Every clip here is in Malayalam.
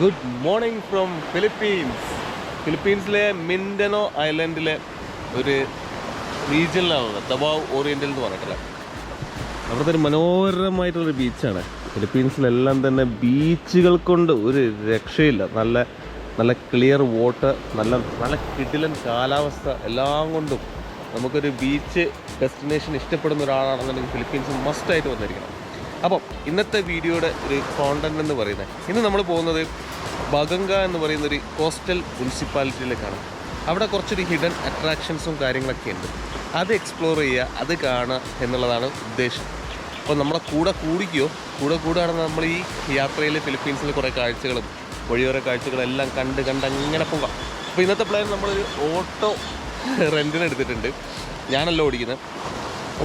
ഗുഡ് മോർണിംഗ് ഫ്രം ഫിലിപ്പീൻസിലെ മിൻഡനോ ഐലൻഡിലെ ഒരു റീജിയനിലാണുള്ളത്, ദവാവ് ഓറിയൻ്റൽ എന്ന് പറഞ്ഞിട്ടില്ല. അവിടുത്തെ ഒരു മനോഹരമായിട്ടുള്ളൊരു ബീച്ചാണ്. ഫിലിപ്പീൻസിലെല്ലാം തന്നെ ബീച്ചുകൾ കൊണ്ട് ഒരു രക്ഷയില്ല. നല്ല നല്ല ക്ലിയർ വാട്ടർ, നല്ല നല്ല കിടിലൻ കാലാവസ്ഥ, എല്ലാം കൊണ്ടും നമുക്കൊരു ബീച്ച് ഡെസ്റ്റിനേഷൻ ഇഷ്ടപ്പെടുന്ന ഒരാളാണെന്നുണ്ടെങ്കിൽ ഫിലിപ്പീൻസ് മസ്റ്റായിട്ട് വന്നിരിക്കണം. അപ്പം ഇന്നത്തെ വീഡിയോയുടെ ഒരു കോണ്ടന്റ് എന്ന് പറയുന്നത്, ഇന്ന് നമ്മൾ പോകുന്നത് ബഗങ്ക എന്ന് പറയുന്നൊരു കോസ്റ്റൽ മുനിസിപ്പാലിറ്റിയിലേക്കാണ്. അവിടെ കുറച്ചൊരു ഹിഡൻ അട്രാക്ഷൻസും കാര്യങ്ങളൊക്കെ ഉണ്ട്. അത് എക്സ്പ്ലോർ ചെയ്യുക, അത് കാണുക എന്നുള്ളതാണ് ഉദ്ദേശം. അപ്പോൾ നമ്മളെ കൂടെ കൂടുകയാണെങ്കിൽ നമ്മൾ ഈ യാത്രയിൽ ഫിലിപ്പീൻസിൽ കുറേ കാഴ്ചകളും വഴിയോര കാഴ്ചകളെല്ലാം കണ്ട് അങ്ങനെ പോകാം. അപ്പോൾ ഇന്നത്തെ പ്ലാൻ നമ്മളൊരു ഓട്ടോ റെൻറ്റിന് എടുത്തിട്ടുണ്ട്. ഞാനല്ല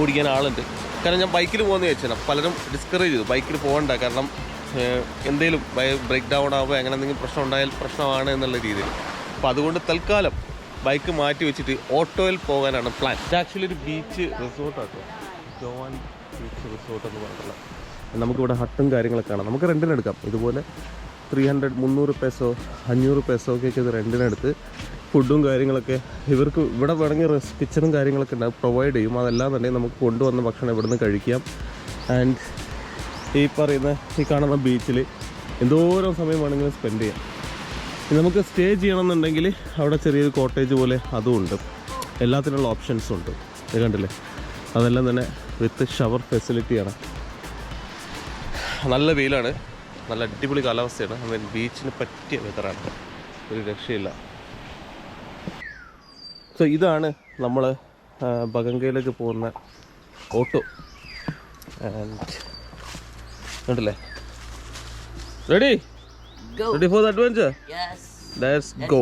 ഓടിക്കാൻ ആളുണ്ട്. കാരണം ഞാൻ ബൈക്കിൽ പോകുന്നത് വെച്ചാൽ പലരും ഡിസ്കറേജ് ചെയ്തു ബൈക്കിൽ പോകണ്ട, കാരണം എന്തെങ്കിലും ബ്രേക്ക് ഡൗൺ ആവുക അങ്ങനെ എന്തെങ്കിലും പ്രശ്നം ഉണ്ടായാൽ പ്രശ്നമാണ് എന്നുള്ള രീതിയിൽ. അപ്പോൾ അതുകൊണ്ട് തൽക്കാലം ബൈക്ക് മാറ്റി വെച്ചിട്ട് ഓട്ടോയിൽ പോകാനാണ് പ്ലാൻ. ഇത് ആക്ച്വലി ഒരു ബീച്ച് റിസോർട്ടാട്ടോ, ജോവാൻ ബീച്ച് റിസോർട്ട് എന്ന് പറഞ്ഞിട്ടുള്ള. നമുക്കിവിടെ ഹട്ടും കാര്യങ്ങളൊക്കെ കാണാം. നമുക്ക് റെൻറ്റിനെടുക്കാം. ഇതുപോലെ 300 പെസോ 500 പെസോ ഒക്കെ ഇത് റെൻറ്റിനെടുത്ത് ഫുഡും കാര്യങ്ങളൊക്കെ ഇവർക്ക് ഇവിടെ വേണമെങ്കിൽ കിച്ചണും കാര്യങ്ങളൊക്കെ ഉണ്ടാകും, പ്രൊവൈഡ് ചെയ്യും. അതെല്ലാം തന്നെ നമുക്ക് കൊണ്ടുവന്ന ഭക്ഷണം ഇവിടുന്ന് കഴിക്കാം. ആൻഡ് ഈ കാണുന്ന ബീച്ചിൽ എന്തോരം സമയം വേണമെങ്കിലും സ്പെൻഡ് ചെയ്യാം. നമുക്ക് സ്റ്റേ ചെയ്യണമെന്നുണ്ടെങ്കിൽ അവിടെ ചെറിയൊരു കോട്ടേജ് പോലെ അതും ഉണ്ട്. എല്ലാത്തിനുള്ള ഓപ്ഷൻസും ഉണ്ട്. ഇത് കണ്ടില്ലേ, അതെല്ലാം തന്നെ വിത്ത് ഷവർ ഫെസിലിറ്റിയാണ്. നല്ല വെയിലാണ്, നല്ല അടിപൊളി കാലാവസ്ഥയാണ്. ബീച്ചിന് പറ്റിയ വെതറാണ്, ഒരു രക്ഷയില്ല. സോ ഇതാണ് നമ്മൾ ബഗങ്കയിലേക്ക് പോകുന്ന ഓട്ടോ. ആൻഡ് കണ്ടില്ലേ, ready for the adventure? Let's go.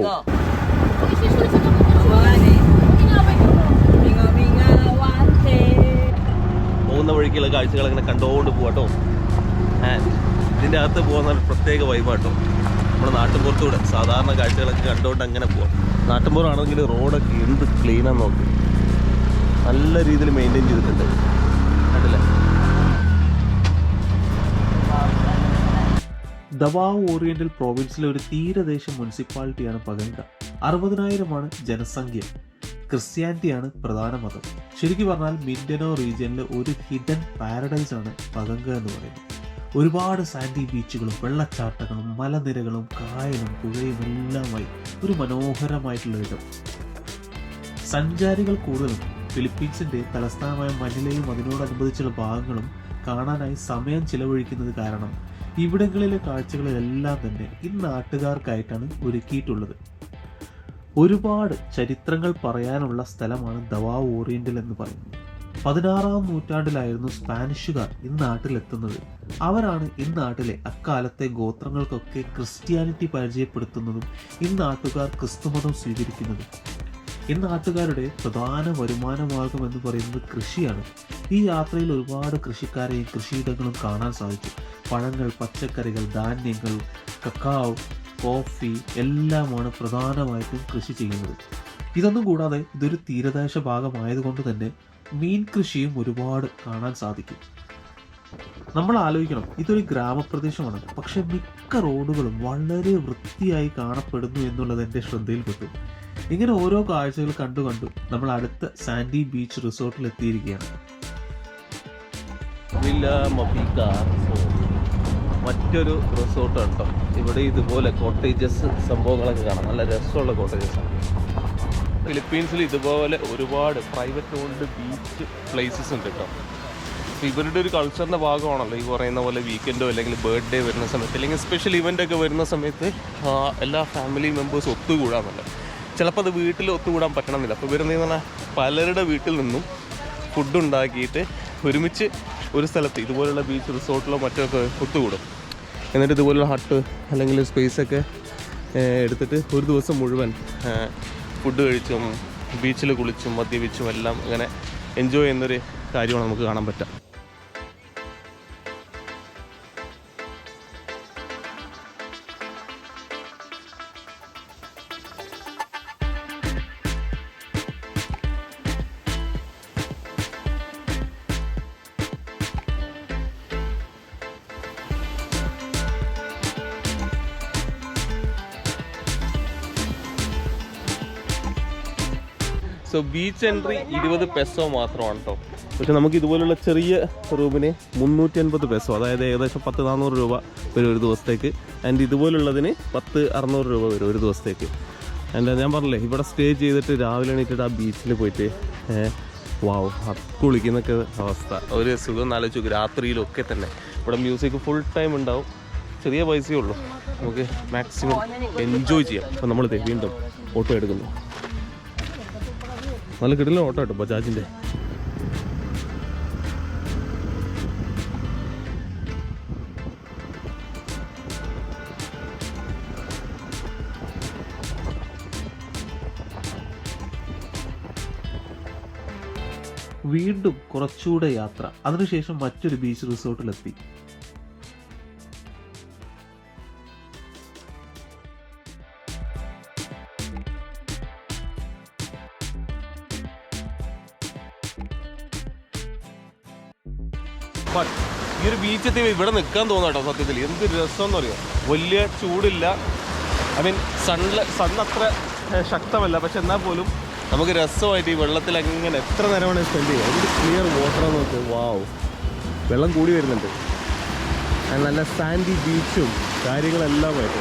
പോകുന്ന വഴിക്കുള്ള കാഴ്ചകൾ അങ്ങനെ കണ്ടുകൊണ്ട് പോകാട്ടോ. ആൻഡ് ഇതിൻ്റെ അകത്ത് പോകുന്ന ഒരു പ്രത്യേക വൈബാട്ടോ. നമ്മുടെ നാട്ടിൻപുറത്തൂടെ സാധാരണ കാഴ്ചകളൊക്കെ കണ്ടുകൊണ്ട് അങ്ങനെ പോകാം. നാട്ടിൻപുറമാണെങ്കിൽ റോഡൊക്കെ എന്ത് ക്ലീനാന്ന് നോക്കി, നല്ല രീതിയിൽ മെയിൻറ്റെയിൻ ചെയ്തിട്ടുണ്ട്. കണ്ടില്ലേ, ദവാവ് ഓറിയന്റൽ പ്രോവിൻസിലെ ഒരു തീരദേശ മുനിസിപ്പാലിറ്റിയാണ് ബഗങ്ക. 60,000 ജനസംഖ്യ. ക്രിസ്ത്യാനിറ്റിയാണ് പ്രധാന മതം. ശരിക്കും പറഞ്ഞാൽ മിൻഡനോ റീജിയനിലെ ഒരു ഹിഡൻ പാരഡൈസ് ആണ് ബഗങ്ക എന്ന് പറയുന്നത്. ഒരുപാട് സാൻഡി ബീച്ചുകളും വെള്ളച്ചാട്ടങ്ങളും മലനിരകളും കായലും പുഴയും എല്ലാമായി ഒരു മനോഹരമായിട്ടുള്ള ഇടം. സഞ്ചാരികൾ കൂടുതലും ഫിലിപ്പീൻസിന്റെ തലസ്ഥാനമായ മനിലയും അതിനോടനുബന്ധിച്ചുള്ള ഭാഗങ്ങളും കാണാനായി സമയം ചിലവഴിക്കുന്നത് കാരണം ഇവിടങ്ങളിലെ കാഴ്ചകളെല്ലാം തന്നെ ഈ നാട്ടുകാർക്കായിട്ടാണ് ഒരുക്കിയിട്ടുള്ളത്. ഒരുപാട് ചരിത്രങ്ങൾ പറയാനുള്ള സ്ഥലമാണ് ദവാവ് ഓറിയന്റൽ എന്ന് പറയുന്നത്. 16-ാം നൂറ്റാണ്ടിലായിരുന്നു സ്പാനിഷുകാർ ഈ നാട്ടിലെത്തുന്നത്. അവരാണ് ഈ നാട്ടിലെ അക്കാലത്തെ ഗോത്രങ്ങൾക്കൊക്കെ ക്രിസ്ത്യാനിറ്റി പരിചയപ്പെടുത്തുന്നതും ഈ നാട്ടുകാർ ക്രിസ്തുമതം സ്വീകരിക്കുന്നതും. ഈ നാട്ടുകാരുടെ പ്രധാന വരുമാന മാർഗം എന്ന് പറയുന്നത് കൃഷിയാണ്. ഈ യാത്രയിൽ ഒരുപാട് കൃഷിക്കാരെയും കൃഷിയിടങ്ങളും കാണാൻ സാധിച്ചു. പഴങ്ങൾ, പച്ചക്കറികൾ, ധാന്യങ്ങൾ, കക്കാവ്, കോഫി എല്ലാമാണ് പ്രധാനമായിട്ടും കൃഷി ചെയ്യുന്നത്. ഇതൊന്നും കൂടാതെ ഇതൊരു തീരദേശ ഭാഗമായതുകൊണ്ട് തന്നെ മീൻ കൃഷിയും ഒരുപാട് കാണാൻ സാധിക്കും. നമ്മൾ ആലോചിക്കണം, ഇതൊരു ഗ്രാമപ്രദേശമാണ്, പക്ഷെ മിക്ക റോഡുകളും വളരെ വൃത്തിയായി കാണപ്പെടുന്നു എന്നുള്ളത് എൻ്റെ ശ്രദ്ധയിൽപ്പെട്ടു. ഇങ്ങനെ ഓരോ കാഴ്ചകൾ കണ്ടു നമ്മൾ അടുത്ത സാൻഡി ബീച്ച് റിസോർട്ടിൽ എത്തിയിരിക്കുകയാണ്. മറ്റൊരു റിസോർട്ട് ഉണ്ടോ ഇവിടെ, ഇതുപോലെ കോട്ടേജസ് സംഭവങ്ങളൊക്കെ കാണാം. നല്ല രസമുള്ള കോട്ടേജസാണ്. ഫിലിപ്പീൻസിൽ ഇതുപോലെ ഒരുപാട് പ്രൈവറ്റ് ഓൺഡ് ബീച്ച് പ്ലേസസ് ഉണ്ട് കേട്ടോ. ഇവരുടെ ഒരു കൾച്ചറിൻ്റെ ഭാഗമാണല്ലോ ഈ പറയുന്ന പോലെ വീക്കെൻഡോ അല്ലെങ്കിൽ ബർത്ത്ഡേ വരുന്ന സമയത്ത് അല്ലെങ്കിൽ സ്പെഷ്യൽ ഇവൻ്റൊക്കെ വരുന്ന സമയത്ത് എല്ലാ ഫാമിലി മെമ്പേഴ്സ് ഒത്തുകൂടാമെന്നല്ല. ചിലപ്പോൾ അത് വീട്ടിൽ ഒത്തുകൂടാൻ പറ്റണമെന്നില്ല. അപ്പോൾ ഇവരെന്ന് പറഞ്ഞാൽ പലരുടെ വീട്ടിൽ നിന്നും ഫുഡ് ഉണ്ടാക്കിയിട്ട് ഒരുമിച്ച് ഒരു സ്ഥലത്ത് ഇതുപോലുള്ള ബീച്ച് റിസോർട്ടിലോ മറ്റൊക്കെ ഒത്തുകൂടും. എന്നിട്ട് ഇതുപോലുള്ള ഹട്ട് അല്ലെങ്കിൽ സ്പേസൊക്കെ എടുത്തിട്ട് ഒരു ദിവസം മുഴുവൻ ഫുഡ് കഴിച്ചും ബീച്ചിൽ കുളിച്ചും മദ്യപിച്ചും എല്ലാം അങ്ങനെ എൻജോയ് ചെയ്യുന്നൊരു കാര്യമാണ് നമുക്ക് കാണാൻ പറ്റുക. സോ ബീച്ച് എൻട്രി 20 പെസോ മാത്രമാണ് കേട്ടോ. പക്ഷെ നമുക്ക് ഇതുപോലുള്ള ചെറിയ റൂമിന് 350 പെസോ, അതായത് ഏകദേശം 10-400 രൂപ വരും ഒരു ദിവസത്തേക്ക്. ആൻഡ് ഇതുപോലുള്ളതിന് 1000-600 രൂപ വരും ഒരു ദിവസത്തേക്ക്. ആൻഡ് ഞാൻ പറഞ്ഞില്ലേ, ഇവിടെ സ്റ്റേ ചെയ്തിട്ട് രാവിലെ എണീറ്റിട്ട് ആ ബീച്ചിൽ പോയിട്ട് വാവ് കുളിക്കുന്നൊക്കെ അവസ്ഥ, ഒരു സുഖം ആലോചിച്ച് നോക്കും. രാത്രിയിലൊക്കെ തന്നെ ഇവിടെ മ്യൂസിക് ഫുൾ ടൈം ഉണ്ടാവും. ചെറിയ പൈസയേ ഉള്ളൂ, നമുക്ക് മാക്സിമം എൻജോയ് ചെയ്യാം. അപ്പോൾ നമ്മൾ വീണ്ടും ഓട്ടോ എടുക്കുന്നു. നല്ല കിടിലൻ ഓട്ടോ കേട്ടോ ബജാജിൻ്റെ. വീണ്ടും കുറച്ചുകൂടെ യാത്ര, അതിനുശേഷം മറ്റൊരു ബീച്ച് റിസോർട്ടിലെത്തി. ഈ ഒരു ബീച്ചെത്തി ഇവിടെ നിൽക്കാൻ തോന്നാം കേട്ടോ സത്യത്തിൽ. എന്ത് രസമെന്ന് പറയുക. വലിയ ചൂടില്ല, ഐ മീൻ സൺ അത്ര ശക്തമല്ല, പക്ഷെ എന്നാൽ പോലും നമുക്ക് രസമായിട്ട് ഈ വെള്ളത്തിൽ അങ്ങനെ എത്ര നേരമാണ് സ്പെൻഡ് ചെയ്യുക. എന്ത് ക്ലിയർ വാട്ടറാന്ന് നോക്ക്. വാവ്, വെള്ളം കൂടി വരുന്നുണ്ട്. നല്ല സാൻഡി ബീച്ചും കാര്യങ്ങളെല്ലാമായിട്ട്.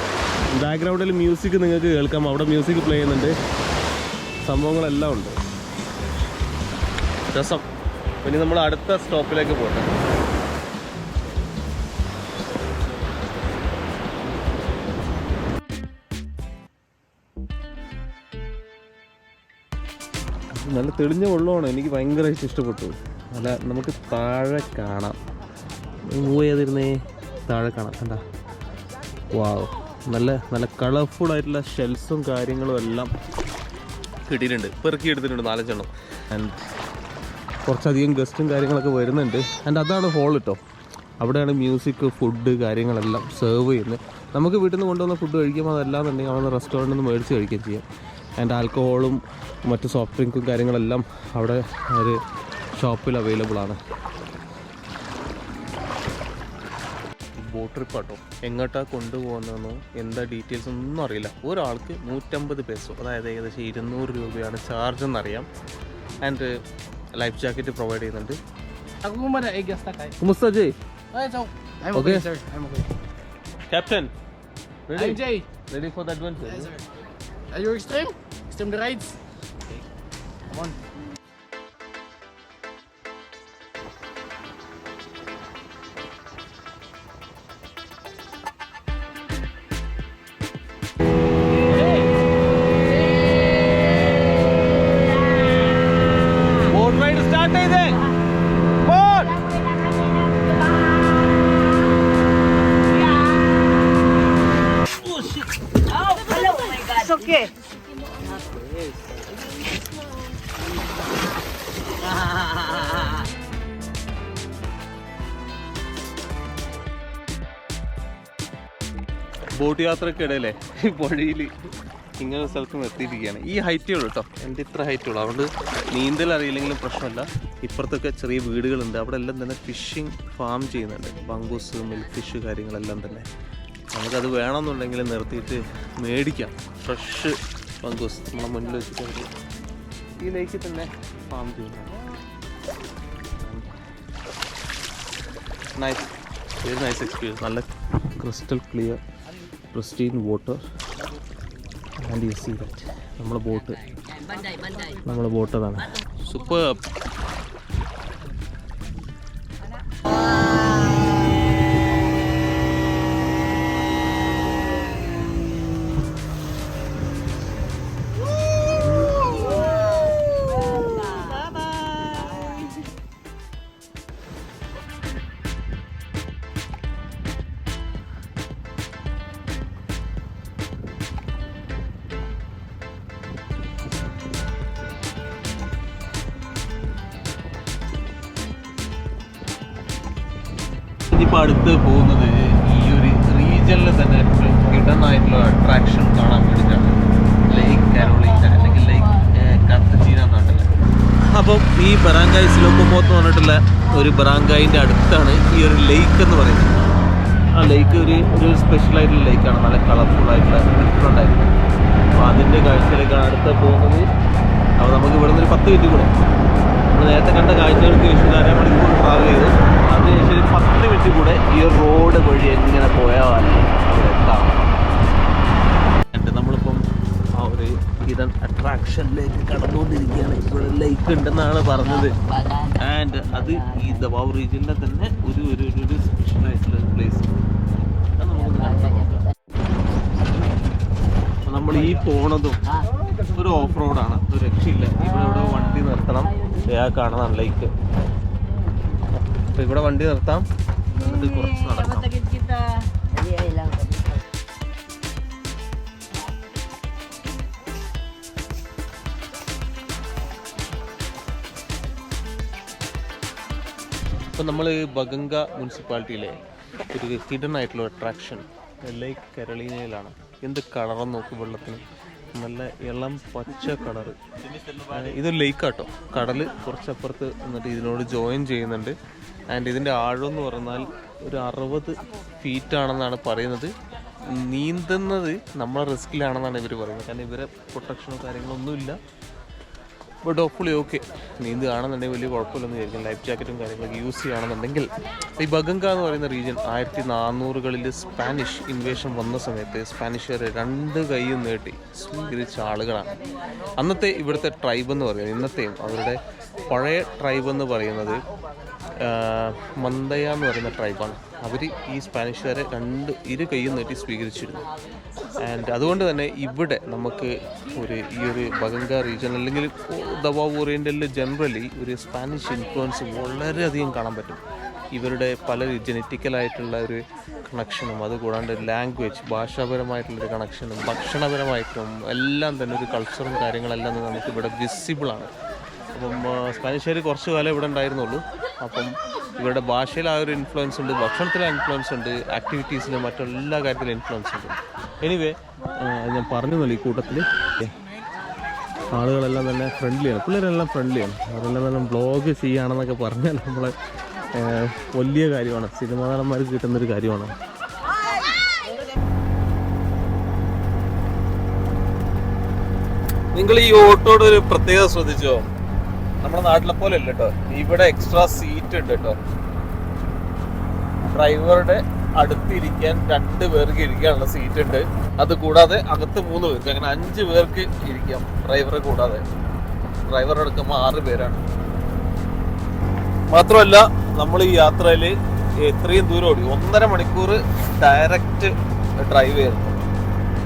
ബാക്ക്ഗ്രൗണ്ടിൽ മ്യൂസിക് നിങ്ങൾക്ക് കേൾക്കാം, അവിടെ മ്യൂസിക് പ്ലേ ചെയ്യുന്നുണ്ട്, സംഭവങ്ങളെല്ലാം ഉണ്ട്. രസം. ഇനി നമ്മൾ അടുത്ത സ്റ്റോപ്പിലേക്ക് പോകട്ടെ. നല്ല തെളിഞ്ഞ വെള്ളമാണ്, എനിക്ക് ഭയങ്കരമായിട്ട് ഇഷ്ടപ്പെട്ടു. നല്ല നമുക്ക് താഴെ കാണാം, മൂവ് ചെയ്തിരുന്നേ താഴെ കാണാം. കണ്ട, വാവ്, നല്ല നല്ല കളർഫുൾ ആയിട്ടുള്ള ഷെൽസും കാര്യങ്ങളും എല്ലാം കിട്ടിയിട്ടുണ്ട്, പെറുക്കി എടുത്തിട്ടുണ്ട് 4 എണ്ണം. ആൻഡ് കുറച്ചധികം ഗസ്റ്റും കാര്യങ്ങളൊക്കെ വരുന്നുണ്ട്. ആൻഡ് അതാണ് ഹോൾ കേട്ടോ. അവിടെയാണ് മ്യൂസിക്, ഫുഡ് കാര്യങ്ങളെല്ലാം സെർവ് ചെയ്യുന്നത്. നമുക്ക് വീട്ടിൽ നിന്ന് കൊണ്ടുവന്ന ഫുഡ് കഴിക്കുമ്പോൾ അതല്ലാന്നുണ്ടെങ്കിൽ അവിടെ റെസ്റ്റോറൻറ്റിൽ നിന്ന് മേടിച്ച് കഴിക്കുകയും ചെയ്യാം. ആൻഡ് ആൽക്കഹോളും മറ്റ് സോഫ്റ്റ് ഡ്രിങ്കും കാര്യങ്ങളെല്ലാം അവിടെ ഒരു ഷോപ്പിൽ അവൈലബിൾ ആണ്. ബോട്ട് ട്രിപ്പ് കേട്ടോ. എങ്ങോട്ടാണ് കൊണ്ടുപോകുന്നതെന്നോ എന്താ ഡീറ്റെയിൽസ് ഒന്നും അറിയില്ല. ഒരാൾക്ക് 150 പെസോ, അതായത് ഏകദേശം 200 രൂപയാണ് ചാർജ് എന്നറിയാം. ആൻഡ് ലൈഫ് ജാക്കറ്റ് പ്രൊവൈഡ് ചെയ്യുന്നുണ്ട്. Okay. Captain, ready? I'm Jay. Ready for the adventure? Yes, sir. Are you extreme? Extreme the rides? Okay. Come on. Boat ride start ചെയ്തേ. Boat. It's okay. ബോട്ട് യാത്രക്കിടയിലെ ഈ പുഴയിൽ ഇങ്ങനെ സ്ഥലത്തും എത്തിയിരിക്കുകയാണ്. ഈ ഹൈറ്റേ ഉള്ളൂ കേട്ടോ, എൻ്റെ ഇത്ര ഹൈറ്റേ ഉള്ളൂ. അതുകൊണ്ട് നീന്തൽ അറിയില്ലെങ്കിലും പ്രശ്നമല്ല. ഇപ്പുറത്തൊക്കെ ചെറിയ വീടുകളുണ്ട്, അവിടെ എല്ലാം തന്നെ ഫിഷിങ് ഫാം ചെയ്യുന്നുണ്ട്. ബംഗൂസ്, മിൽക്ക് ഫിഷ് കാര്യങ്ങളെല്ലാം തന്നെ. നമുക്കത് വേണമെന്നുണ്ടെങ്കിൽ നിർത്തിയിട്ട് മേടിക്കാം. ഫ്രഷ് ബംഗൂസ് നമ്മളെ മുന്നിൽ വെച്ചിട്ട് ഈ ലേക്ക് തന്നെ ഫാം ചെയ്യുന്നുണ്ട്. Nice, very nice experience. നല്ല crystal clear pristine water and you see that നമ്മളെ ബോട്ട് അതാണ്. സൂപ്പർ. ഇപ്പോൾ അടുത്ത് പോകുന്നത് ഈ ഒരു റീജിയനിൽ തന്നെ ഹിഡൻ ആയിട്ടുള്ള അട്രാക്ഷൻ കാണാൻ വേണ്ടിയിട്ടാണ്. ലേക്ക് കാരോളിന അല്ലെങ്കിൽ ലേക്ക് കാർത്തജീന എന്നാണല്ലേ. അപ്പം ഈ ബറാങ്കായ് സിലോക്കോമോത്ത് എന്ന് പറഞ്ഞിട്ടുള്ള ഒരു ബറാങ്കായിൻ്റെ അടുത്താണ് ഈ ഒരു ലേക്ക് എന്ന് പറയുന്നത്. ആ ലേക്ക് ഒരു സ്പെഷ്യലായിട്ടുള്ള ലേക്കാണ്, നല്ല കളർഫുൾ ആയിട്ടുള്ള ഡിഫറെൻ്റ് ആയിട്ടുള്ള. അപ്പോൾ അതിൻ്റെ കാഴ്ചയിലേക്കാണ് അടുത്ത് പോകുന്നത്. അപ്പോൾ നമുക്ക് ഇവിടെ നിന്ന് ഒരു 10 മിനിറ്റ് കൂടെ നമ്മൾ നേരത്തെ കണ്ട കാഴ്ചകൾക്ക് ശേഷം 1.5 മണിക്കൂർ ട്രാവൽ ചെയ്തു. അതിനുശേഷം ഒരു 10 മിനിറ്റ് കൂടെ ഈ റോഡ് വഴി എങ്ങനെ പോയാൽ അവിടെ എത്താം. നമ്മളിപ്പം ആ ഒരു ഹിഡൻ അട്രാക്ഷനിലേക്ക് കടന്നുകൊണ്ടിരിക്കുകയാണ്. ഇവിടെ ലേക്ക് ഉണ്ടെന്നാണ് പറഞ്ഞത്. ആൻഡ് അത് ഈ ദബാവ് റീജിയനിലെ തന്നെ ഒരു സ്പെഷ്യൽ ആയിട്ടുള്ള പ്ലേസ്. അത് നമുക്കൊന്ന് കണ്ടാൽ നോക്കാം. നമ്മൾ ഈ പോണതും ഒരു ഓഫ് റോഡാണ്, ഒരു രക്ഷയില്ല. ഇവിടെ വണ്ടി നിർത്തണം. കാണാൻ ലേക്ക്. അപ്പോൾ ഇവിടെ വണ്ടി നിർത്താം, എന്നിട്ട് കുറച്ച് നടക്കാം. ഇപ്പം നമ്മൾ ബഗങ്ക മുനിസിപ്പാലിറ്റിയിലെ ഒരു ഹിഡൻ ആയിട്ടുള്ള അട്രാക്ഷൻ ലേക്ക് കരോളിനയിലാണ്. എന്ത് കളറെന്ന് നോക്കും, വെള്ളത്തിന് നല്ല ഇളം പച്ച കളറ്. ഇതൊരു ലേക്കാട്ടോ, കടൽ കുറച്ചപ്പുറത്ത് എന്നിട്ട് ഇതിനോട് ജോയിൻ ചെയ്യുന്നുണ്ട്. ആൻഡ് ഇതിൻ്റെ ആഴം എന്ന് പറഞ്ഞാൽ ഒരു 60 ഫീറ്റ് ആണെന്നാണ് പറയുന്നത്. നീന്തുന്നത് നമ്മളെ റിസ്കിലാണെന്നാണ് ഇവർ പറയുന്നത്. കാരണം ഇവരെ പ്രൊട്ടക്ഷനോ കാര്യങ്ങളൊന്നുമില്ല. ബട്ട് ഹോപ്പ്ഫുള്ളി ഓക്കെ, നീന്തുകയാണെന്നുണ്ടെങ്കിൽ വലിയ കുഴപ്പമില്ലെന്ന് വിചാരിക്കും. ലൈഫ് ജാക്കറ്റും കാര്യങ്ങളൊക്കെ യൂസ് ചെയ്യുകയാണെന്നുണ്ടെങ്കിൽ. ഈ ബഗങ്ക എന്ന് പറയുന്ന റീജിയൻ 1400-കളിൽ സ്പാനിഷ് ഇൻവേഷൻ വന്ന സമയത്ത് സ്പാനിഷുകാർ 2 കൈയും നീട്ടി സ്വീകരിച്ച ആളുകളാണ്. അന്നത്തെ ഇവിടുത്തെ ട്രൈബ് എന്ന് പറയുന്നത്, ഇന്നത്തെയും അവരുടെ പഴയ ട്രൈബ് എന്ന് പറയുന്നത് മന്ദയ എന്ന് പറയുന്ന ട്രൈബാണ്. അവർ ഈ സ്പാനിഷുകാരെ 2 കൈയും നീട്ടി സ്വീകരിച്ചിരുന്നു. ആൻഡ് അതുകൊണ്ട് തന്നെ ഇവിടെ നമുക്ക് ഈ ഒരു ബഗങ്ക റീജിയൻ അല്ലെങ്കിൽ ദബാവ് ഓറിയൻ്റലിൽ ജനറലി ഒരു സ്പാനിഷ് ഇൻഫ്ലുവൻസ് വളരെയധികം കാണാൻ പറ്റും. ഇവരുടെ പല ജനറ്റിക്കലായിട്ടുള്ള ഒരു കണക്ഷനും, അതുകൂടാണ്ട് ലാംഗ്വേജ് ഭാഷാപരമായിട്ടുള്ളൊരു കണക്ഷനും ഭക്ഷണപരമായിട്ടും എല്ലാം തന്നെ ഒരു കൾച്ചറും കാര്യങ്ങളെല്ലാം നമുക്ക് ഇവിടെ വിസിബിളാണ്. അപ്പം സ്പാനിഷുകാർ കുറച്ച് കാലം ഇവിടെ ഉണ്ടായിരുന്നുള്ളൂ. അപ്പം ഇവരുടെ ഭാഷയിൽ ആ ഒരു ഇൻഫ്ലുവൻസ് ഉണ്ട്, ഭക്ഷണത്തിലെ ഇൻഫ്ലുവൻസ് ഉണ്ട്, ആക്ടിവിറ്റീസിലും മറ്റെല്ലാ കാര്യത്തിലും ഇൻഫ്ലുവൻസ് ഉണ്ട്. എനിവേ ഞാൻ പറഞ്ഞല്ലോ, ഈ കൂട്ടത്തിൽ ആളുകളെല്ലാം തന്നെ ഫ്രണ്ട്ലിയാണ്, പിള്ളേരെല്ലാം ഫ്രണ്ട്ലിയാണ്. അവരെല്ലാം തന്നെ വ്ളോഗ് ചെയ്യുകയാണെന്നൊക്കെ പറഞ്ഞാൽ നമ്മളെ വലിയ കാര്യമാണ്, സിനിമാ നടന്മാർക്ക് കിട്ടുന്നൊരു കാര്യമാണ്. നിങ്ങൾ ഈ ഓട്ടോയുടെ ഒരു പ്രത്യേകത ശ്രദ്ധിച്ചോ? നമ്മുടെ നാട്ടിലെ പോലെ അല്ല കേട്ടോ, ഇവിടെ എക്സ്ട്രാ സീറ്റ് ഉണ്ട് കേട്ടോ. ഡ്രൈവറുടെ അടുത്തിരിക്കാൻ 2 പേർക്ക് ഇരിക്കാനുള്ള സീറ്റ് ഉണ്ട്. അത് കൂടാതെ അകത്ത് 3 പേർക്ക്, അങ്ങനെ 5 പേർക്ക് ഇരിക്കാം ഡ്രൈവറെ കൂടാതെ. ഡ്രൈവറെ എടുക്കുമ്പോൾ 6 പേരാണ്. മാത്രമല്ല നമ്മൾ ഈ യാത്രയിൽ എത്രയും ദൂരം ഓടി, 1.5 മണിക്കൂർ ഡയറക്റ്റ് ഡ്രൈവ് ചെയ്യുന്നു.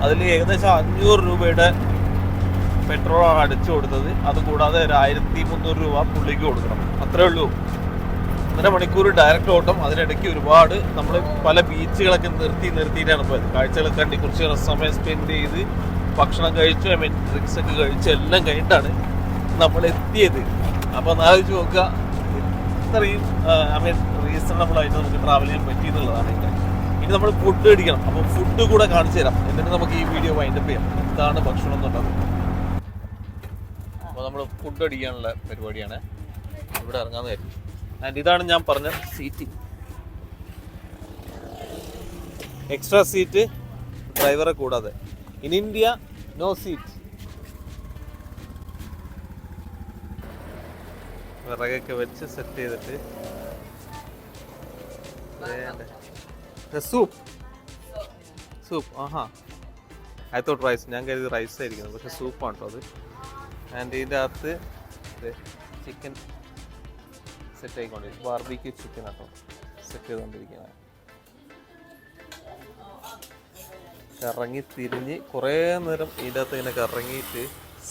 അതിൽ ഏകദേശം 500 രൂപയുടെ പെട്രോളാണ് അടിച്ചു കൊടുത്തത്. അതുകൂടാതെ 1300 രൂപ പുള്ളിക്ക് കൊടുക്കണം. അത്രേ ഉള്ളൂ. 1.5 മണിക്കൂർ ഡയറക്റ്റ് ഓട്ടം. അതിനിടയ്ക്ക് ഒരുപാട് നമ്മൾ പല ബീച്ചുകളൊക്കെ നിർത്തിയിട്ടാണ് പോയത്. കാഴ്ചകളൊക്കെ കണ്ടി കുറച്ച് സമയം സ്പെൻഡ് ചെയ്ത് ഭക്ഷണം കഴിച്ചു, ഡ്രിങ്ക്സ് ഒക്കെ കഴിച്ചു, എല്ലാം കഴിഞ്ഞിട്ടാണ് നമ്മൾ എത്തിയത്. അപ്പോൾ ഒന്ന് ആലോചിച്ച് നോക്കുക, ഇത്രയും റീസണബിൾ ആയിട്ട് നമുക്ക് ട്രാവൽ ചെയ്യാൻ പറ്റി എന്നുള്ളതാണ്. ഇനി നമ്മൾ ഫുഡ് അടിക്കണം. അപ്പോൾ ഫുഡ് കൂടെ കാണിച്ചു തരാം, എന്നിട്ട് നമുക്ക് ഈ വീഡിയോ വൈൻഡപ്പ് ചെയ്യാം. എന്താണ് ഭക്ഷണം എന്നുള്ളത്. അപ്പോൾ നമ്മൾ ഫുഡ് അടിക്കാനുള്ള പരിപാടിയാണ്. ഇവിടെ ഇറങ്ങാമെന്ന് കരുതി. ആൻഡ് ഇതാണ് ഞാൻ പറഞ്ഞ സീറ്റ്, എക്സ്ട്രാ സീറ്റ് ഡ്രൈവറെ കൂടാതെ. In India no seat. വിറകൊക്കെ വെച്ച് സെറ്റ് ചെയ്തിട്ട് സൂപ്പ്. ആഹാ, ഐ തോട്ട് റൈസ്. ഞാൻ കരുതി റൈസ് ആയിരിക്കുന്നത്, പക്ഷെ സൂപ്പാണ് കേട്ടോ അത്. ആൻഡ് ഇതിൻ്റെ അകത്ത് ചിക്കൻ സെറ്റ് ആയിക്കൊണ്ടിരിക്കും. ബാർബിക്യൂ ചിക്കൻ ആട്ടോ സെറ്റ് ചെയ്തുകൊണ്ടിരിക്കുകയാണ്. കറങ്ങി തിരിഞ്ഞ് കുറേ നേരം ഇതിൻ്റെ അകത്ത് ഇങ്ങനെ കറങ്ങിയിട്ട്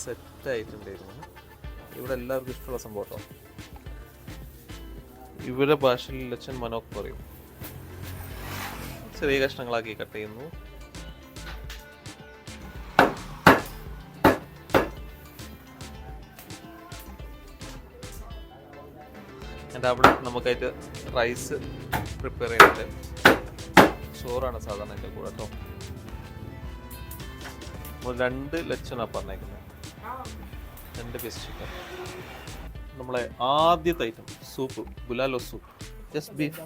സെറ്റായിട്ടുണ്ടായിരുന്നു. ഇവിടെ എല്ലാവർക്കും ഇഷ്ടമുള്ള സംഭവം കേട്ടോ. ഇവരുടെ ഭാഷയിൽ ലച്ചൻ മനോക്ക് പറയും. ചെറിയ കഷ്ണങ്ങളാക്കി കട്ട് ചെയ്യുന്നു. എൻ്റെ അവിടെ നമുക്കായിട്ട് റൈസ് പ്രിപ്പയർ ചെയ്തിട്ട്, ചോറാണ് സാധാരണ എൻ്റെ കൂടെ കേട്ടോ. 2 ലച്ചനാണ് പറഞ്ഞേക്കുന്നത്, 2 പീസ് ചിക്കൻ. നമ്മളെ ആദ്യത്തെ item soup, bulalo soup, just beef.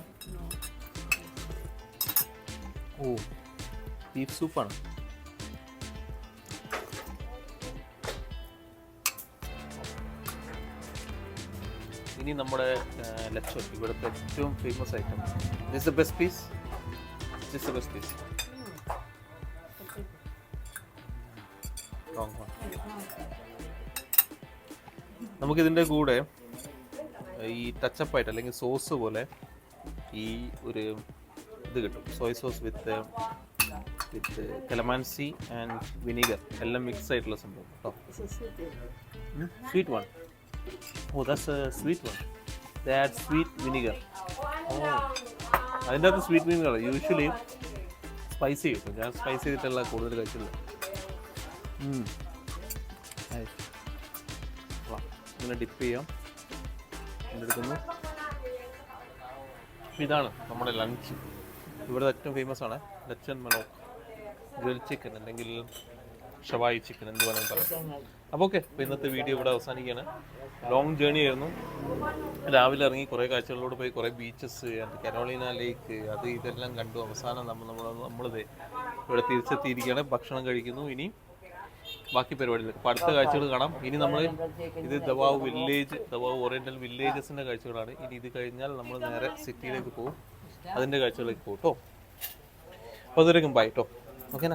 ഓ, ബീഫ് സൂപ്പാണ്. ഇനി നമ്മുടെ ലച്ചൻ, ഇവിടുത്തെ ഏറ്റവും famous item. This the best piece. This the best piece. നമുക്കിതിൻ്റെ കൂടെ ഈ ടച്ചപ്പായിട്ട് അല്ലെങ്കിൽ സോസ് പോലെ ഈ ഒരു ഇത് കിട്ടും. Soy sauce with calamansi and vinegar എല്ലാം മിക്സ് ആയിട്ടുള്ള സംഭവം കേട്ടോ. Sweet one. Oh that's a sweet one. ദേ ആഡ് സ്വീറ്റ് വിനീഗർ. ഓ അതിൻ്റെ അകത്ത് സ്വീറ്റ് വിനീഗർ യൂഷ്വലി സ്പൈസി കിട്ടും. ഞാൻ സ്പൈസി ചെയ്തിട്ടുള്ള കൂടുതൽ കഴിച്ചിട്ടുള്ളത്. ഇങ്ങനെ ഡിപ്പ് ചെയ്യാം. എടുക്കുന്നു. ഇതാണ് നമ്മുടെ ലഞ്ച്. ഇവിടെ ഏറ്റവും ഫേമസ് ആണ് ലച്ചൻ മനോക്ക് ഗ്രിൽ ചിക്കൻ അല്ലെങ്കിൽ ഷവായി ചിക്കൻ എന്ത് വേണമെങ്കിൽ പറയാം. അപ്പോൾ ഓക്കെ, അപ്പോൾ ഇന്നത്തെ വീഡിയോ ഇവിടെ അവസാനിക്കുകയാണ്. ലോങ് ജേണി ആയിരുന്നു. രാവിലെ ഇറങ്ങി കുറേ കാഴ്ചകളിലൂടെ പോയി, കുറേ ബീച്ചസ്, കരോളിന ലേക്ക്, അത് ഇതെല്ലാം കണ്ടു. അവസാനം നമ്മളിത് ഇവിടെ തിരിച്ചെത്തിയിരിക്കുകയാണ്. ഭക്ഷണം കഴിക്കുന്നു. ഇനി ബാക്കി പരിപാടികൾ, അപ്പോൾ അടുത്ത കാഴ്ചകൾ കാണാം. ഇനി നമ്മൾ ഇത് ദവാവ് വില്ലേജ്, ദവാവ് ഓറിയൻ്റൽ വില്ലേജസിൻ്റെ കാഴ്ചകളാണ്. ഇനി ഇത് കഴിഞ്ഞാൽ നമ്മൾ നേരെ സിറ്റിയിലേക്ക് പോകും, അതിൻ്റെ കാഴ്ചകളിലേക്ക് പോകും കേട്ടോ. അപ്പോൾ അതുവരെയും ബൈ കേട്ടോ. ഓക്കെ.